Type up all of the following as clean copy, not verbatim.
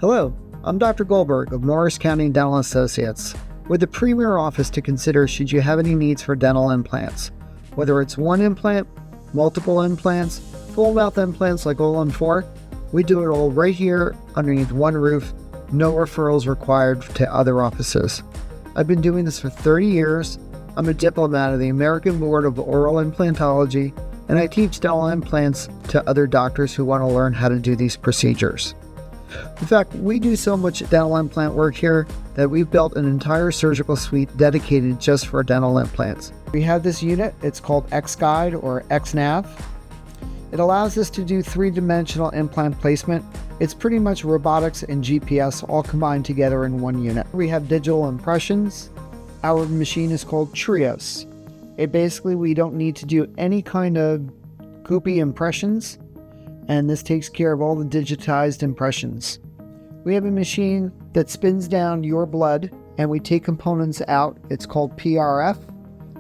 Hello, I'm Dr. Goldberg of Morris County Dental Associates, with the premier office to consider should you have any needs for dental implants. Whether it's one implant, multiple implants, full mouth implants like All-in-4, we do it all right here underneath one roof, no referrals required to other offices. I've been doing this for 30 years. I'm a diplomat of the American Board of Oral Implantology, and I teach dental implants to other doctors who want to learn how to do these procedures. In fact, we do so much dental implant work here that we've built an entire surgical suite dedicated just for dental implants. We have this unit, it's called X-Guide or X-Nav. It allows us to do three-dimensional implant placement. It's pretty much robotics and GPS all combined together in one unit. We have digital impressions. Our machine is called Trios. We don't need to do any kind of goopy impressions, and this takes care of all the digitized impressions. We have a machine that spins down your blood, and we take components out. It's called PRF.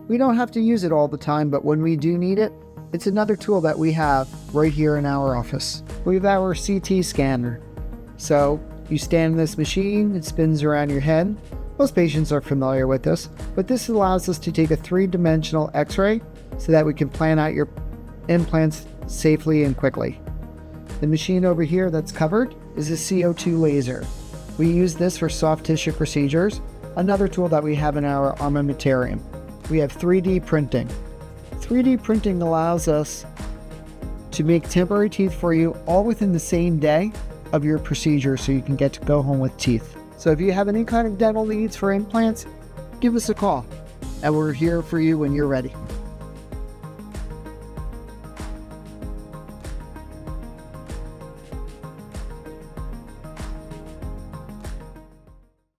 We don't have to use it all the time, but when we do need it, it's another tool that we have right here in our office. We have our CT scanner. So you stand in this machine, it spins around your head. Most patients are familiar with this, but this allows us to take a three-dimensional X-ray so that we can plan out your implants safely and quickly. The machine over here that's covered is a CO2 laser. We use this for soft tissue procedures. Another tool that we have in our armamentarium. We have 3D printing. 3D printing allows us to make temporary teeth for you all within the same day of your procedure so you can get to go home with teeth. So if you have any kind of dental needs for implants, give us a call and we're here for you when you're ready.